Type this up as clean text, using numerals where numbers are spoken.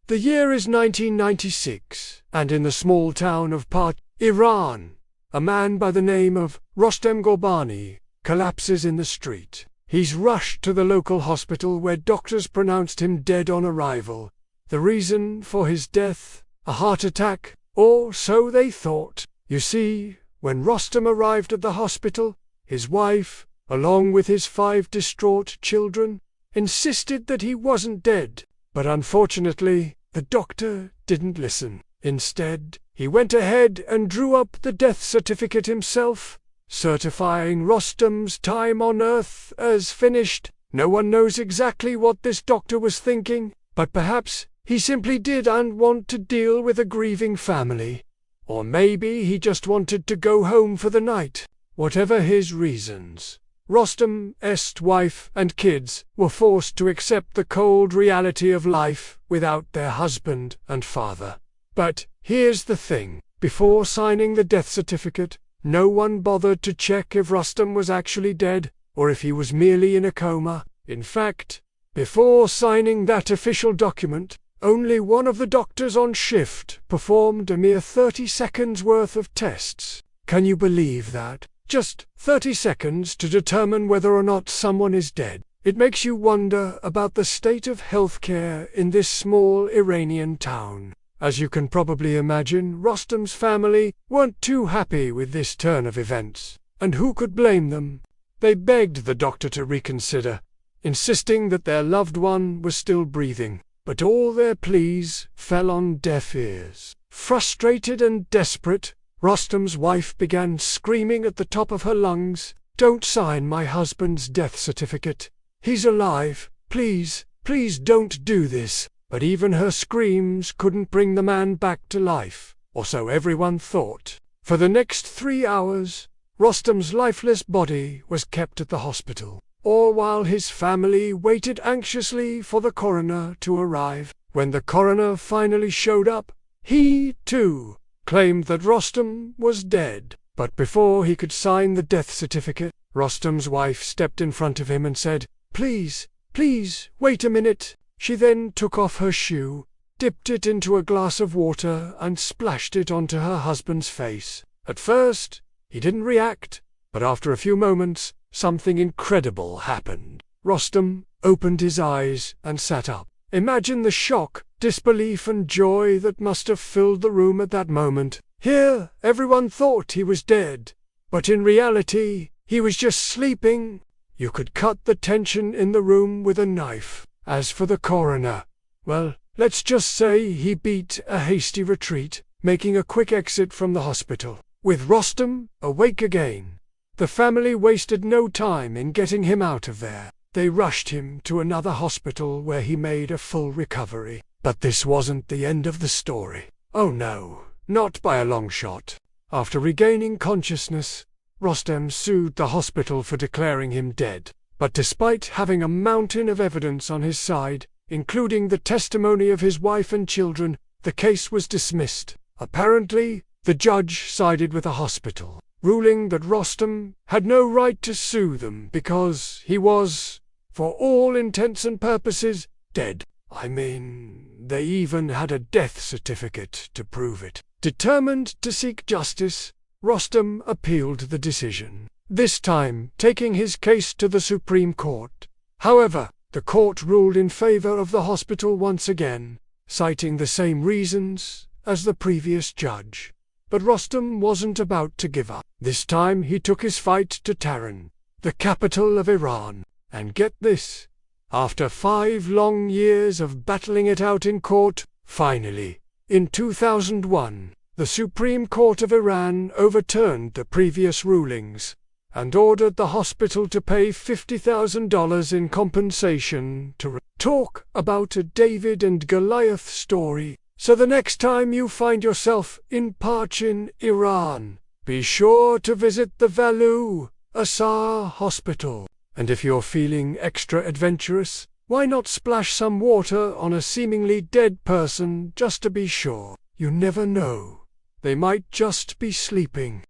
The year is 1996, and in the small town of Part, Iran, a man by the name of Rostem Gorbani collapses in the street. He's rushed to the local hospital where doctors pronounced him dead on arrival. The reason for his death? A heart attack, or so they thought. You see, when Rostem arrived at the hospital, his wife, along with his 5 distraught children, insisted that he wasn't dead. But unfortunately, the doctor didn't listen. Instead, he went ahead and drew up the death certificate himself, certifying Rostem's time on Earth as finished. No one knows exactly what this doctor was thinking, but perhaps he simply didn't want to deal with a grieving family. Or maybe he just wanted to go home for the night. Whatever his reasons, Rostem's wife and kids were forced to accept the cold reality of life without their husband and father. But here's the thing. Before signing the death certificate, no one bothered to check if Rostem was actually dead, or if he was merely in a coma. In fact, before signing that official document, only one of the doctors on shift performed a mere 30 seconds worth of tests. Can you believe that? Just 30 seconds to determine whether or not someone is dead. It makes you wonder about the state of healthcare in this small Iranian town. As you can probably imagine, Rostem's family weren't too happy with this turn of events. And who could blame them? They begged the doctor to reconsider, insisting that their loved one was still breathing. But all their pleas fell on deaf ears. Frustrated and desperate, Rostem's wife began screaming at the top of her lungs, "Don't sign my husband's death certificate. He's alive. Please, please don't do this." But even her screams couldn't bring the man back to life, or so everyone thought. For the next 3 hours, Rostem's lifeless body was kept at the hospital, all while his family waited anxiously for the coroner to arrive. When the coroner finally showed up, he, too, claimed that Rostem was dead. But before he could sign the death certificate, Rostem's wife stepped in front of him and said, "Please, please, wait a minute." She then took off her shoe, dipped it into a glass of water and splashed it onto her husband's face. At first, he didn't react, but after a few moments, something incredible happened. Rostem opened his eyes and sat up. Imagine the shock, disbelief and joy that must have filled the room at that moment. Here, everyone thought he was dead, but in reality, he was just sleeping. You could cut the tension in the room with a knife. As for the coroner, well, let's just say he beat a hasty retreat, making a quick exit from the hospital. With Rostem awake again, the family wasted no time in getting him out of there. They rushed him to another hospital where he made a full recovery. But this wasn't the end of the story. Oh no, not by a long shot. After regaining consciousness, Rostem sued the hospital for declaring him dead. But despite having a mountain of evidence on his side, including the testimony of his wife and children, the case was dismissed. Apparently, the judge sided with the hospital, ruling that Rostem had no right to sue them because he was, for all intents and purposes, dead. I mean, they even had a death certificate to prove it. Determined to seek justice, Rostem appealed the decision, this time taking his case to the Supreme Court. However, the court ruled in favor of the hospital once again, citing the same reasons as the previous judge. But Rostem wasn't about to give up. This time he took his fight to Tehran, the capital of Iran. And get this, after 5 long years of battling it out in court, finally, in 2001, the Supreme Court of Iran overturned the previous rulings and ordered the hospital to pay $50,000 in compensation to talk about a David and Goliath story. So the next time you find yourself in Parchin, Iran, be sure to visit the Valu Asar Hospital. And if you're feeling extra adventurous, why not splash some water on a seemingly dead person just to be sure? You never know. They might just be sleeping.